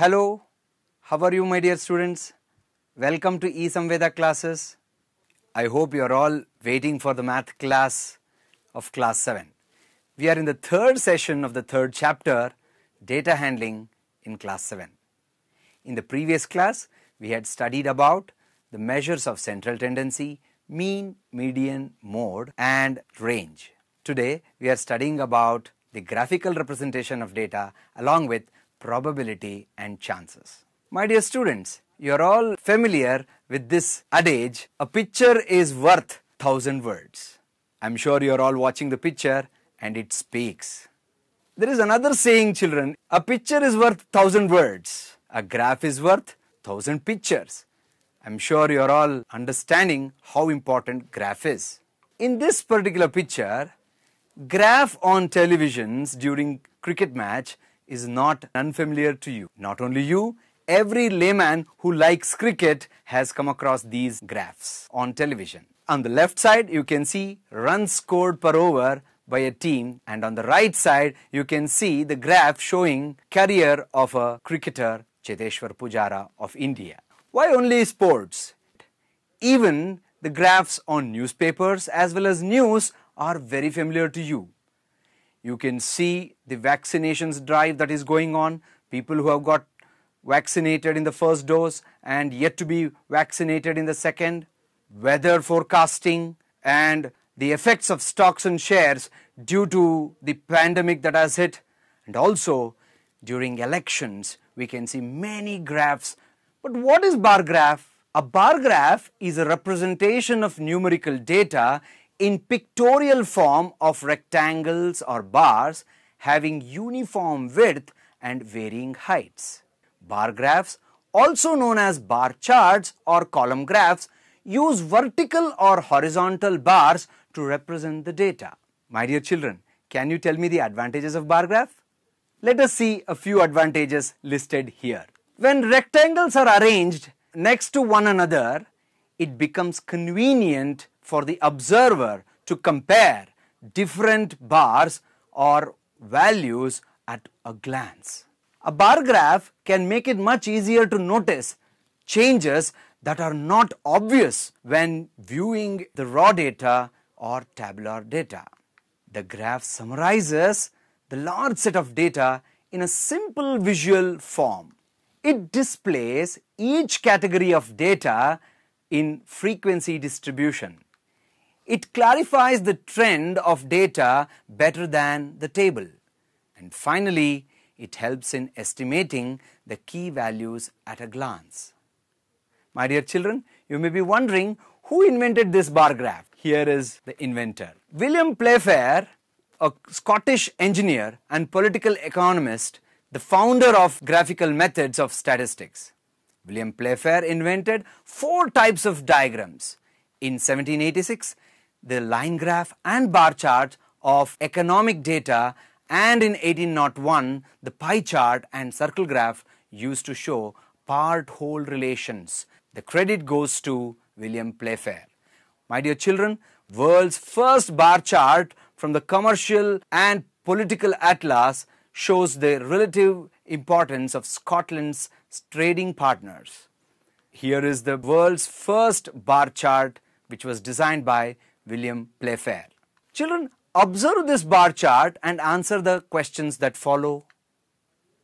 Hello, how are you my dear students? Welcome to Samveda classes. I hope you are all waiting for the math class of class 7. We are in the third session of the third chapter, data handling in class 7. In the previous class, we had studied about the measures of central tendency, mean, median, mode and range. Today, we are studying about the graphical representation of data along with probability and chances. My dear students, you are all familiar with this adage, a picture is worth 1,000 words. I am sure you are all watching the picture and it speaks. There is another saying, children, a picture is worth 1,000 words. A graph is worth 1,000 pictures. I am sure you are all understanding how important graph is. In this particular picture, graph on televisions during cricket match is not unfamiliar to you. Not only you, every layman who likes cricket has come across these graphs on television. On the left side, you can see runs scored per over by a team, and on the right side, you can see the graph showing career of a cricketer, Cheteshwar Pujara of India. Why only sports? Even the graphs on newspapers as well as news are very familiar to you. You can see the vaccinations drive that is going on, people who have got vaccinated in the first dose and yet to be vaccinated in the second, weather forecasting and the effects of stocks and shares due to the pandemic that has hit, and also during elections we can see many graphs. But what is bar graph? A bar graph is a representation of numerical data in pictorial form of rectangles or bars having uniform width and varying heights. Bar graphs, also known as bar charts or column graphs, use vertical or horizontal bars to represent the data. My dear children, can you tell me the advantages of bar graph? Let us see a few advantages listed here. When rectangles are arranged next to one another, it becomes convenient for the observer to compare different bars or values at a glance. A bar graph can make it much easier to notice changes that are not obvious when viewing the raw data or tabular data. The graph summarizes the large set of data in a simple visual form. It displays each category of data in frequency distribution. It clarifies the trend of data better than the table. And finally, it helps in estimating the key values at a glance. My dear children, you may be wondering who invented this bar graph. Here is the inventor. William Playfair, a Scottish engineer and political economist, the founder of graphical methods of statistics. William Playfair invented 4 types of diagrams. In 1786, the line graph and bar chart of economic data, and in 1801, the pie chart and circle graph used to show part-whole relations. The credit goes to William Playfair. My dear children, world's first bar chart from the commercial and political atlas shows the relative importance of Scotland's trading partners. Here is the world's first bar chart which was designed by William Playfair. Children, observe this bar chart and answer the questions that follow.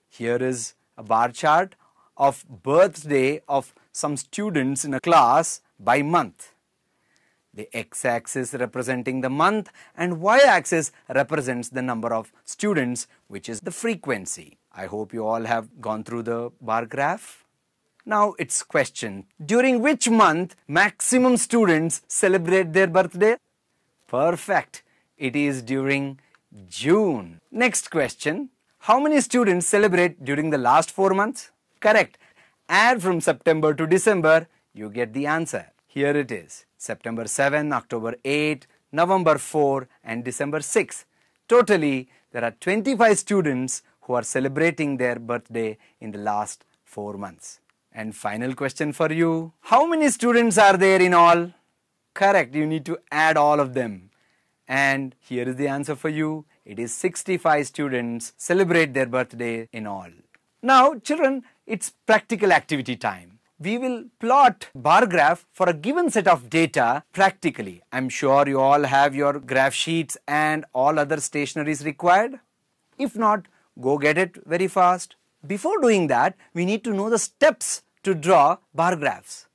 Here is a bar chart of birthday of some students in a class by month. The x-axis representing the month and y-axis represents the number of students, which is the frequency. I hope you all have gone through the bar graph. Now it's question, during which month maximum students celebrate their birthday? Perfect. It is during June. Next question, how many students celebrate during the last 4 months? Correct. Add from September to December, you get the answer. Here it is. September 7, October 8, November 4 and December 6. Totally, there are 25 students who are celebrating their birthday in the last 4 months. And final question for you. How many students are there in all? Correct, you need to add all of them. And here is the answer for you. It is 65 students celebrate their birthday in all. Now, children, it's practical activity time. We will plot bar graph for a given set of data practically. I'm sure you all have your graph sheets and all other stationeries required. If not, go get it very fast. Before doing that, we need to know the steps to draw bar graphs.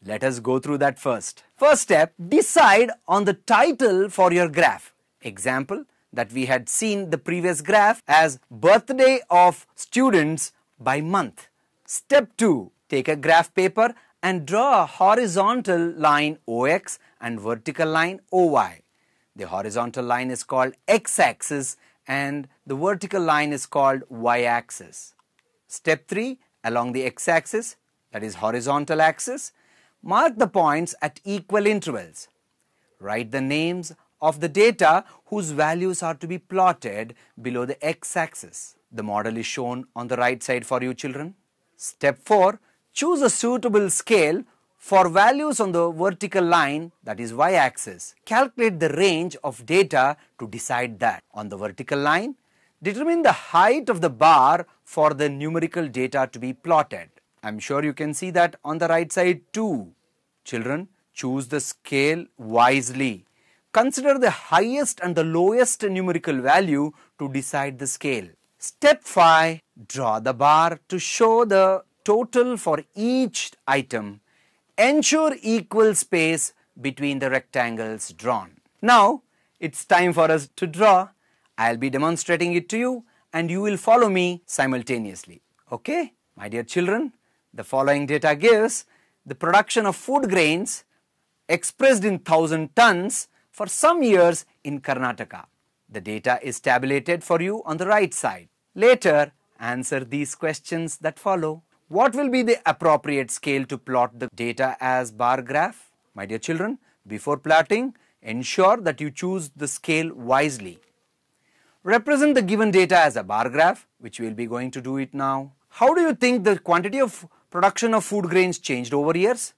Let us go through that first. First step, decide on the title for your graph. Example that we had seen the previous graph as birthday of students by month. Step 2, take a graph paper and draw a horizontal line OX and vertical line OY. The horizontal line is called x-axis and the vertical line is called y-axis. Step 3, along the x-axis, that is horizontal axis, mark the points at equal intervals. Write the names of the data whose values are to be plotted below the x-axis. The model is shown on the right side for you children. Step 4, choose a suitable scale for values on the vertical line, that is y-axis. Calculate the range of data to decide that. On the vertical line, determine the height of the bar for the numerical data to be plotted. I'm sure you can see that on the right side too. Children, choose the scale wisely. Consider the highest and the lowest numerical value to decide the scale. Step 5, draw the bar to show the total for each item. Ensure equal space between the rectangles drawn. Now, it's time for us to draw. I'll be demonstrating it to you and you will follow me simultaneously. Okay? My dear children, the following data gives the production of food grains expressed in 1000 tons for some years in Karnataka. The data is tabulated for you on the right side. Later, answer these questions that follow. What will be the appropriate scale to plot the data as bar graph? My dear children, before plotting, ensure that you choose the scale wisely. Represent the given data as a bar graph, which we will be going to do it now. How do you think the quantity of production of food grains changed over years?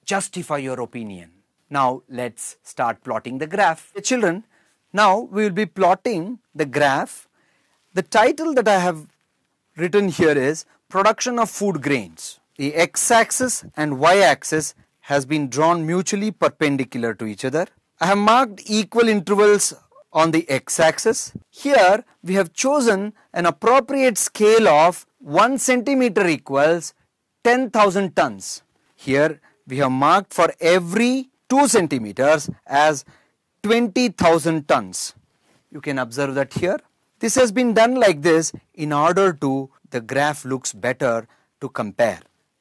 Justify your opinion. Now let's start plotting the graph. Children, now we will be plotting the graph. The title that I have written here is Production of Food Grains. The x-axis and y-axis has been drawn mutually perpendicular to each other. I have marked equal intervals on the x-axis. Here we have chosen an appropriate scale of 1 centimeter equals 10,000 tons. Here we have marked for every 2 centimeters as 20,000 tons. You can observe that here. This has been done like this in order to the graph looks better to compare.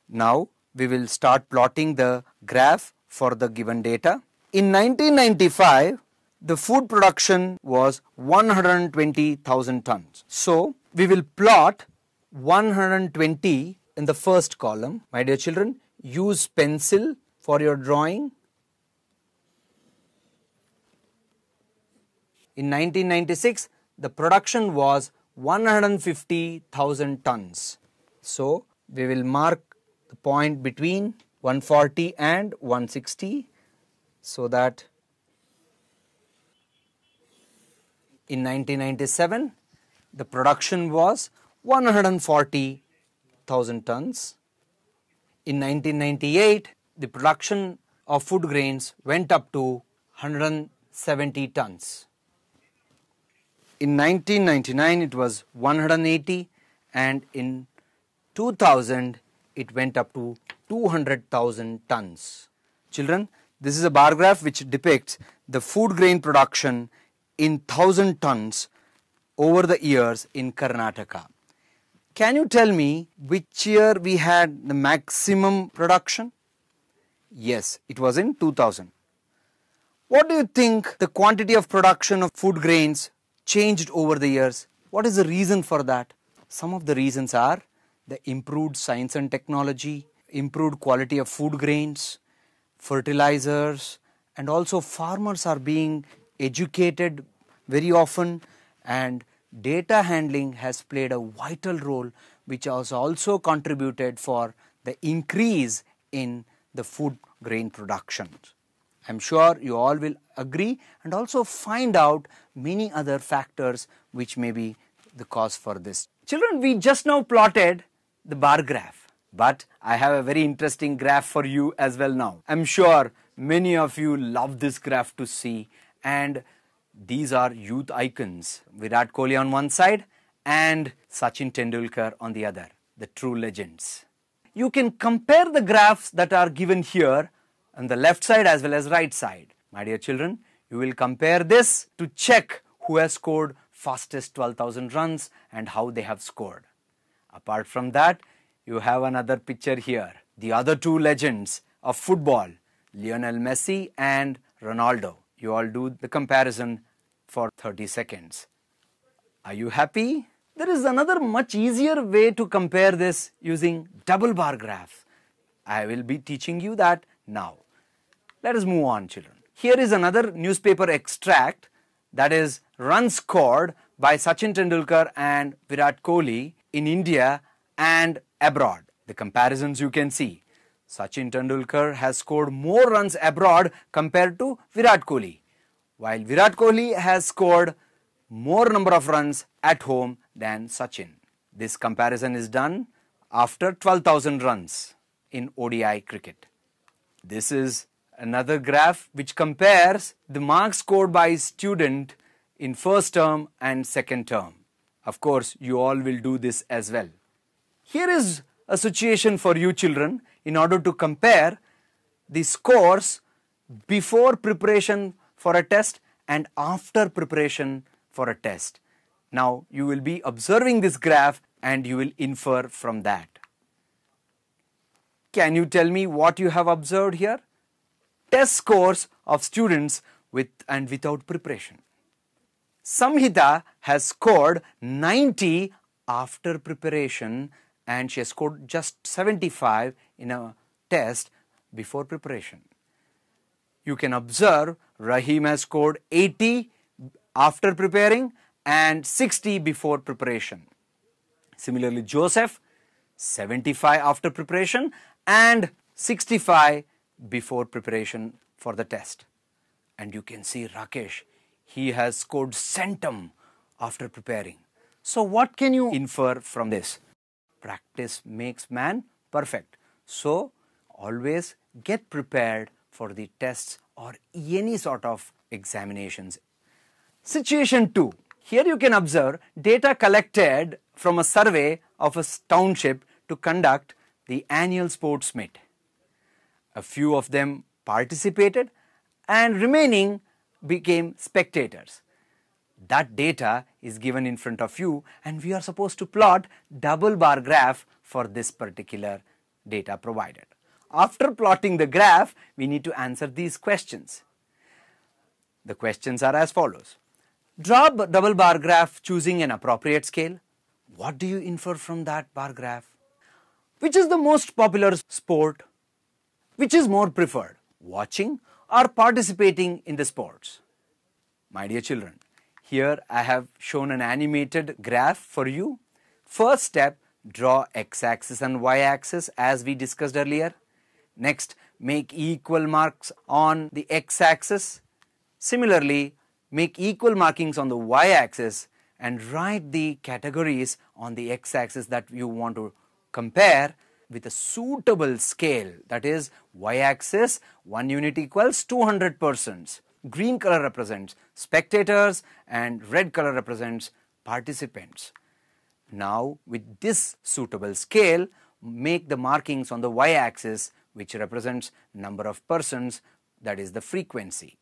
Now we will start plotting the graph for the given data. In 1995, the food production was 120,000 tons. So we will plot 120 in the first column. My dear children, use pencil for your drawing. In 1996, the production was 150,000 tons. So we will mark the point between 140 and 160 so that in 1997 the production was 140,000 tons. In 1998 the production of food grains went up to 170 tons. In 1999 it was 180 and in 2000 it went up to 200,000 tons. Children, this is a bar graph which depicts the food grain production in 1000 tons over the years in Karnataka. Can you tell me which year we had the maximum production? Yes, it was in 2000. What do you think the quantity of production of food grains changed over the years? What is the reason for that? Some of the reasons are the improved science and technology, improved quality of food grains, fertilizers, and also farmers are being educated very often, and data handling has played a vital role which has also contributed for the increase in the food grain production. I'm sure you all will agree and also find out many other factors which may be the cause for this. Children, we just now plotted the bar graph. But I have a very interesting graph for you as well now. I'm sure many of you love this graph to see, and these are youth icons. Virat Kohli on one side and Sachin Tendulkar on the other, the true legends. You can compare the graphs that are given here on the left side as well as right side. My dear children, you will compare this to check who has scored fastest 12,000 runs and how they have scored. Apart from that, you have another picture here. The other two legends of football, Lionel Messi and Ronaldo. You all do the comparison for 30 seconds. Are you happy? There is another much easier way to compare this using double bar graph. I will be teaching you that now. Let us move on, children. Here is another newspaper extract, that is runs scored by Sachin Tendulkar and Virat Kohli in India and abroad. The comparisons you can see. Sachin Tendulkar has scored more runs abroad compared to Virat Kohli, while Virat Kohli has scored more number of runs at home than Sachin. This comparison is done after 12,000 runs in ODI cricket. This is another graph which compares the marks scored by a student in first term and second term. Of course, you all will do this as well. Here is a situation for you children in order to compare the scores before preparation for a test and after preparation for a test. Now you will be observing this graph and you will infer from that. Can you tell me what you have observed here? Test scores of students with and without preparation. Samhita has scored 90 after preparation and she has scored just 75 in a test before preparation. You can observe Rahim has scored 80 after preparing and 60 before preparation. Similarly, Joseph 75 after preparation and 65 before preparation for the test. And you can see Rakesh, he has scored centum after preparing. So what can you infer from this? Practice makes man perfect. So always get prepared for the tests or any sort of examinations. Situation 2. Here you can observe data collected from a survey of a township to conduct the annual sports meet. A few of them participated and remaining became spectators. That data is given in front of you and we are supposed to plot double bar graph for this particular data provided. After plotting the graph, we need to answer these questions. The questions are as follows. Draw a double bar graph choosing an appropriate scale. What do you infer from that bar graph? Which is the most popular sport? Which is more preferred, watching or participating in the sports? My dear children, here I have shown an animated graph for you. First step, draw x-axis and y-axis as we discussed earlier. Next, make equal marks on the x-axis. Similarly, make equal markings on the y-axis and write the categories on the x-axis that you want to compare with a suitable scale. That is, y-axis 1 unit equals 200 persons. Green color represents spectators and red color represents participants. Now with this suitable scale, make the markings on the y-axis which represents number of persons, that is the frequency.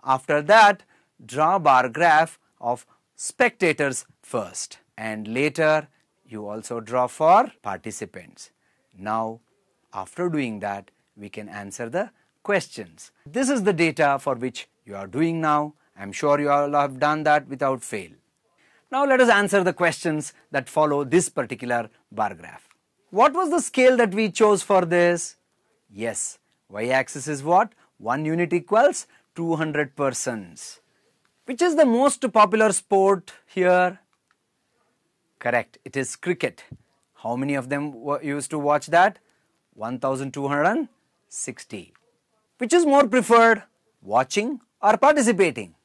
After that, draw a bar graph of spectators first and later you also draw for participants. Now after doing that, we can answer the questions. This is the data for which you are doing now. I am sure you all have done that without fail. Now let us answer the questions that follow this particular bar graph. What was the scale that we chose for this? Yes, y-axis is what? 1 unit equals 200 persons. Which is the most popular sport here? Correct, it is cricket. How many of them used to watch that? 1260. Which is more preferred, watching or participating?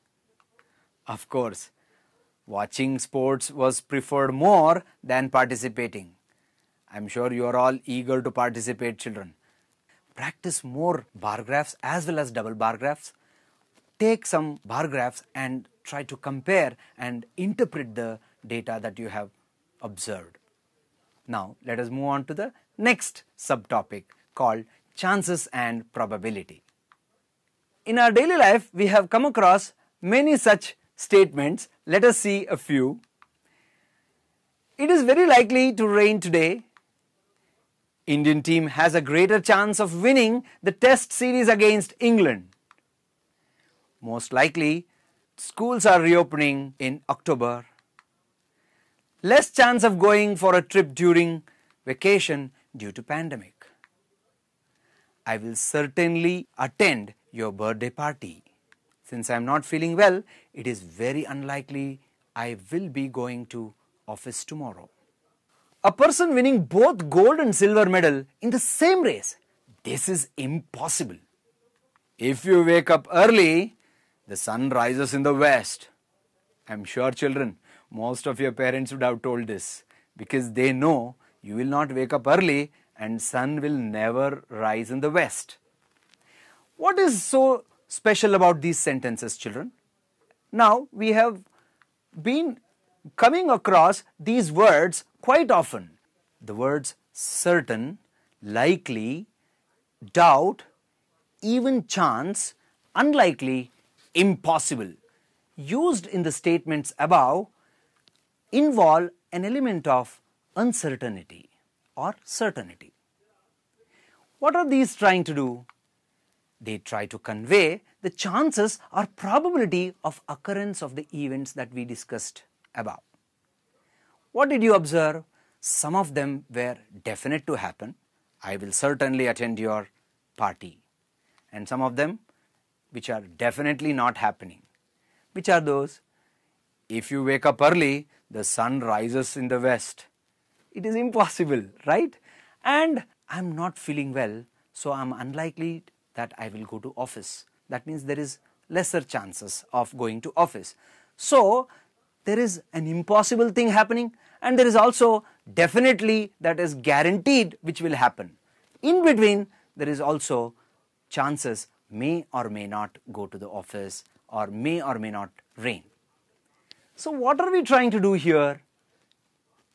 Of course, watching sports was preferred more than participating. I'm sure you are all eager to participate, children. Practice more bar graphs as well as double bar graphs. Take some bar graphs and try to compare and interpret the data that you have observed. Now, let us move on to the next subtopic called chances and probability. In our daily life, we have come across many such statements. Let us see a few. It is very likely to rain today. Indian team has a greater chance of winning the test series against England. Most likely, schools are reopening in October. Less chance of going for a trip during vacation due to pandemic. I will certainly attend your birthday party. Since I am not feeling well, it is very unlikely I will be going to office tomorrow. A person winning both gold and silver medal in the same race. This is impossible. If you wake up early, the sun rises in the west. I'm sure, children, most of your parents would have told this because they know you will not wake up early and sun will never rise in the west. What is so special about these sentences, children? Now, we have been coming across these words quite often. The words certain, likely, doubt, even chance, unlikely, impossible, used in the statements above, involve an element of uncertainty or certainty. What are these trying to do? They try to convey the chances or probability of occurrence of the events that we discussed above. What did you observe? Some of them were definite to happen. I will certainly attend your party. And some of them which are definitely not happening. Which are those? If you wake up early, the sun rises in the west. It is impossible, right? And I'm not feeling well, so I'm unlikely that I will go to office. That means there is lesser chances of going to office. So, there is an impossible thing happening and there is also definitely that is guaranteed which will happen. In between, there is also chances may or may not go to the office or may not rain. So what are we trying to do here?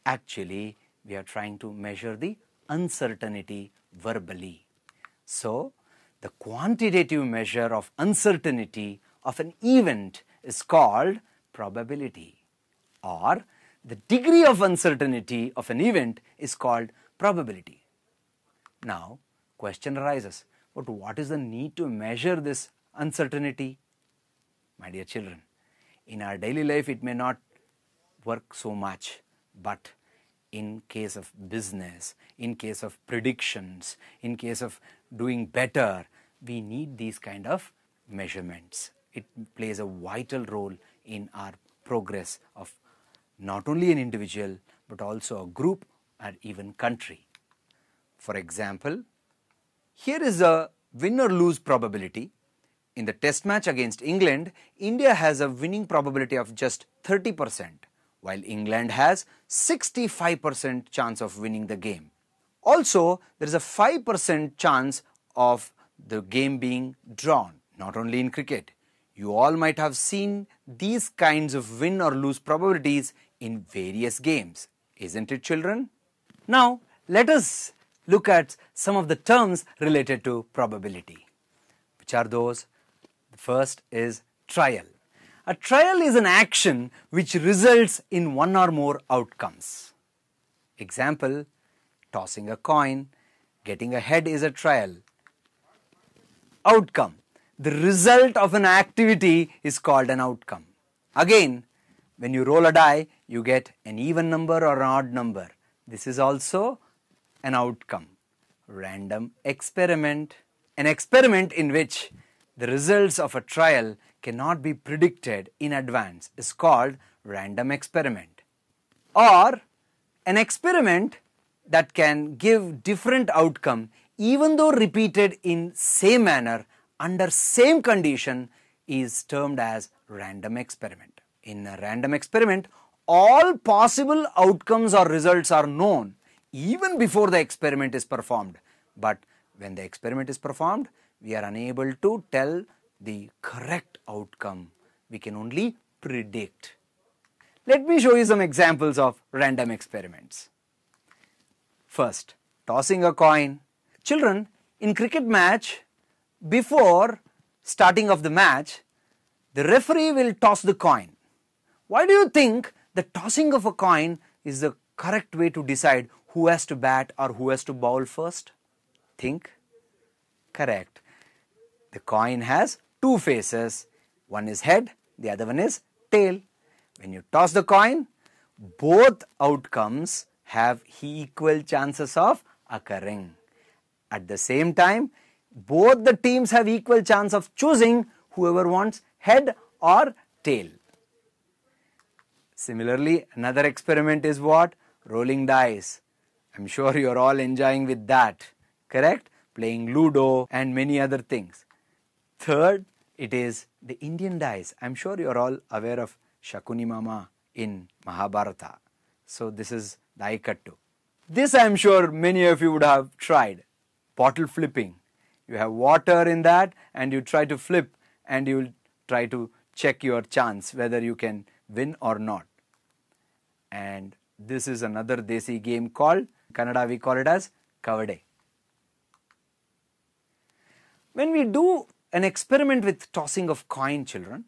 Actually, we are trying to measure the uncertainty verbally. So, the quantitative measure of uncertainty of an event is called probability, or the degree of uncertainty of an event is called probability. Now, question arises, but what is the need to measure this uncertainty? My dear children, in our daily life it may not work so much, but in case of business, in case of predictions, in case of doing better, we need these kind of measurements. It plays a vital role in our progress of not only an individual but also a group or even country. For example, here is a win or lose probability. In the test match against England, India has a winning probability of just 30%, while England has 65% chance of winning the game. Also, there is a 5% chance of the game being drawn, not only in cricket. You all might have seen these kinds of win or lose probabilities in various games, isn't it, children? Now, let us look at some of the terms related to probability. Which are those? The first is trial. A trial is an action which results in one or more outcomes. Example, tossing a coin, getting a head is a trial. Outcome. The result of an activity is called an outcome. Again, when you roll a die, you get an even number or an odd number. This is also an outcome. Random experiment. An experiment in which the results of a trial cannot be predicted in advance is called random experiment. Or an experiment that can give different outcome even though repeated in same manner under same condition is termed as random experiment. In a random experiment, all possible outcomes or results are known. even before the experiment is performed. But when the experiment is performed, we are unable to tell the correct outcome. We can only predict. Let me show you some examples of random experiments. First, tossing a coin. Children, in cricket match, before starting of the match, the referee will toss the coin. Why do you think the tossing of a coin is the correct way to decide who has to bat or who has to bowl first? Think. Correct. The coin has two faces. One is head, the other one is tail. When you toss the coin, both outcomes have equal chances of occurring. At the same time, both the teams have equal chance of choosing whoever wants head or tail. Similarly, another experiment is what? Rolling dice. I'm sure you're all enjoying with that, correct? Playing Ludo and many other things. Third, it is the Indian dice. I'm sure you're all aware of Shakuni Mama in Mahabharata. So this is Daikattu. This I'm sure many of you would have tried. Bottle flipping. You have water in that and you try to flip and you will try to check your chance whether you can win or not. And this is another Desi game called, Kannada we call it as Kavade. When we do an experiment with tossing of coin, children,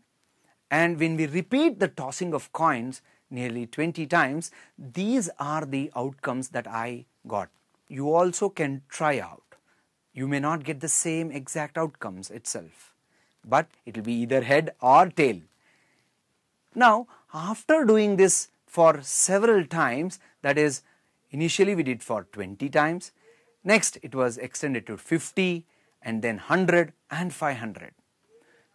and when we repeat the tossing of coins nearly 20 times, these are the outcomes that I got. You also can try out. You may not get the same exact outcomes itself, but it will be either head or tail. Now, after doing this for several times, that is, initially we did for 20 times, next it was extended to 50, and then 100 and 500.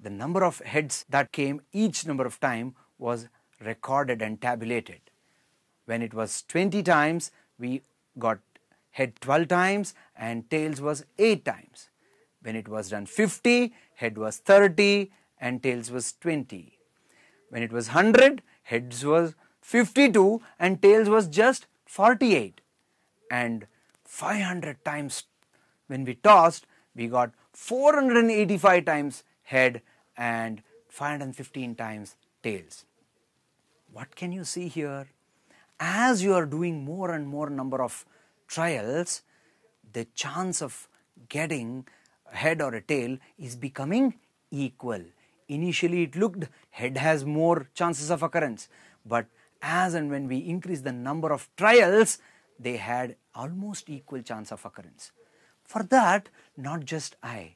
The number of heads that came each number of time was recorded and tabulated. When it was 20 times, we got head 12 times and tails was 8 times. When it was done 50, head was 30 and tails was 20. When it was 100, heads was 52 and tails was just 48. And 500 times when we tossed, we got 485 times head and 515 times tails. What can you see here? As you are doing more and more number of trials, the chance of getting a head or a tail is becoming equal. Initially it looked head has more chances of occurrence, but as and when we increase the number of trials, they had almost equal chance of occurrence. For that, not just I,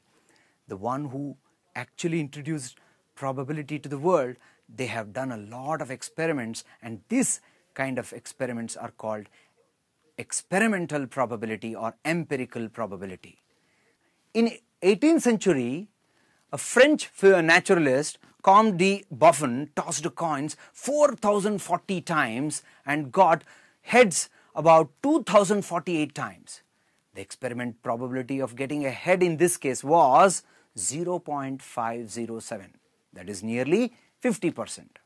the one who actually introduced probability to the world, they have done a lot of experiments, and this kind of experiments are called experimental probability or empirical probability. In 18th century, a French naturalist, Comte de Buffon, tossed coins 4040 times and got heads about 2048 times. The experiment probability of getting a head in this case was 0.507. That is nearly 50%.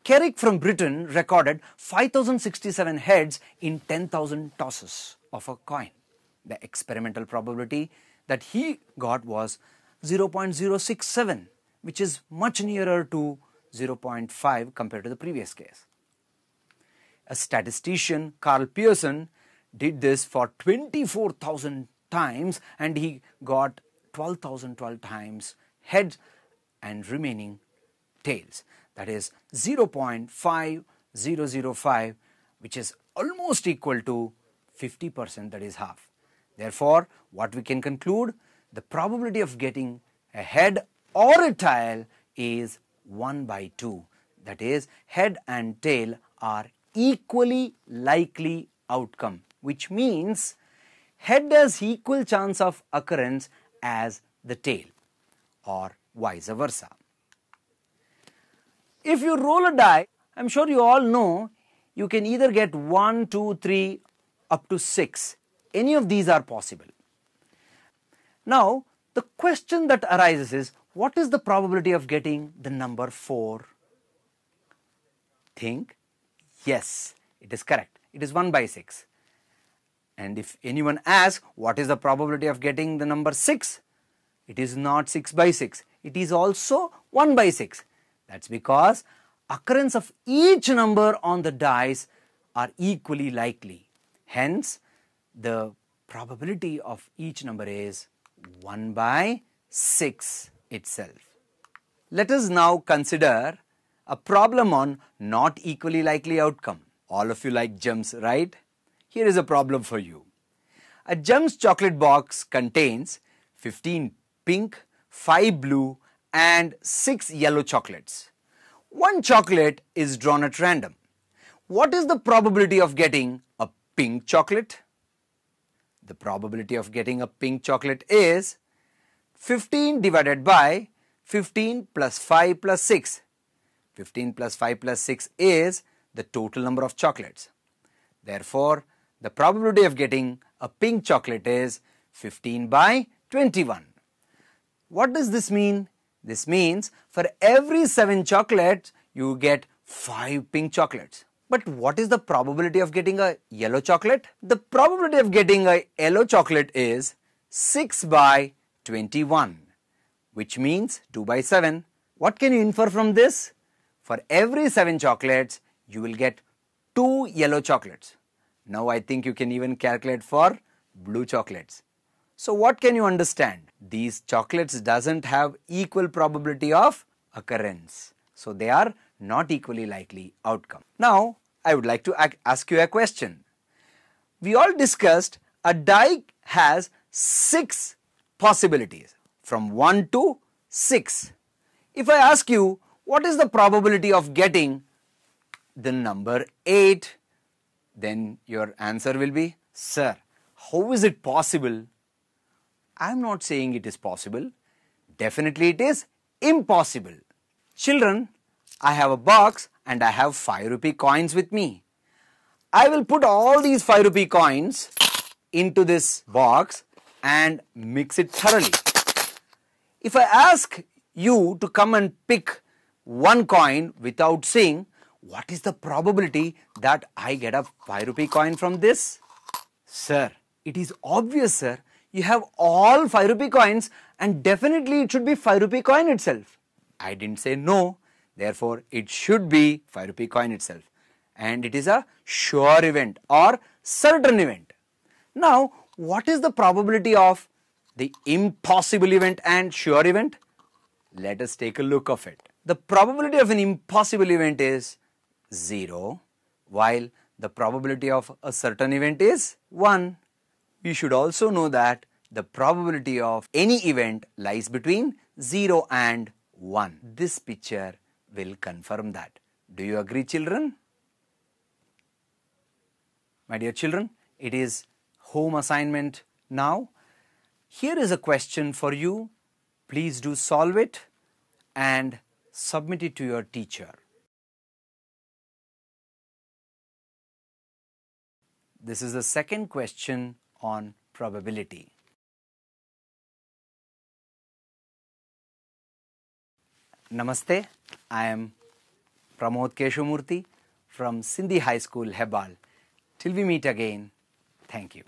Carrick from Britain recorded 5067 heads in 10,000 tosses of a coin. The experimental probability that he got was 0.067, which is much nearer to 0.5 compared to the previous case. A statistician, Carl Pearson, did this for 24,000 times and he got 12,012 times heads and remaining tails. That is 0.5005, which is almost equal to 50%, that is half. Therefore, what we can conclude, the probability of getting a head or a tail is 1/2. That is, head and tail are equally likely outcome, which means head has equal chance of occurrence as the tail, or vice versa. If you roll a die, I'm sure you all know, you can either get 1, 2, 3, up to 6. Any of these are possible. Now, the question that arises is, what is the probability of getting the number 4? Think. Yes, it is correct. It is 1/6. And if anyone asks, what is the probability of getting the number 6? It is not 6 by 6. It is also 1 by 6. That's because occurrence of each number on the dice are equally likely. Hence, the probability of each number is 1 by 6 itself. Let us now consider a problem on not equally likely outcome. All of you like gems, right? Here is a problem for you. A gems chocolate box contains 15 pink, 5 blue and 6 yellow chocolates. One chocolate is drawn at random. What is the probability of getting a pink chocolate? The probability of getting a pink chocolate is 15 divided by 15 plus 5 plus 6. 15 plus 5 plus 6 is the total number of chocolates. Therefore, the probability of getting a pink chocolate is 15 by 21. What does this mean? This means for every 7 chocolates, you get 5 pink chocolates. But what is the probability of getting a yellow chocolate? The probability of getting a yellow chocolate is 6 by 21, which means 2 by 7. What can you infer from this? For every 7 chocolates, you will get 2 yellow chocolates. Now I think you can even calculate for blue chocolates. So what can you understand? These chocolates doesn't have equal probability of occurrence. So they are not equally likely outcome. Now I would like to ask you a question. We all discussed a die has 6 possibilities from 1 to 6. If I ask you what is the probability of getting the number 8, then your answer will be, sir, how is it possible? I am not saying it is possible. Definitely it is impossible. Children, I have a box and I have 5 rupee coins with me. I will put all these 5 rupee coins into this box and mix it thoroughly. If I ask you to come and pick one coin without saying, what is the probability that I get a 5 rupee coin from this? Sir, it is obvious, sir. You have all 5 rupee coins and definitely it should be 5 rupee coin itself. I didn't say no. Therefore, it should be 5 rupee coin itself. And it is a sure event or certain event. Now, what is the probability of the impossible event and sure event? Let us take a look of it. The probability of an impossible event is 0, while the probability of a certain event is 1. We should also know that the probability of any event lies between 0 and 1. This picture will confirm that. Do you agree, children? My dear children, it is home assignment now. Here is a question for you. Please do solve it and submit it to your teacher. This is the second question on probability. Namaste, I am Pramod Keshamurthy from Sindhi High School, Hebal. Till we meet again, thank you.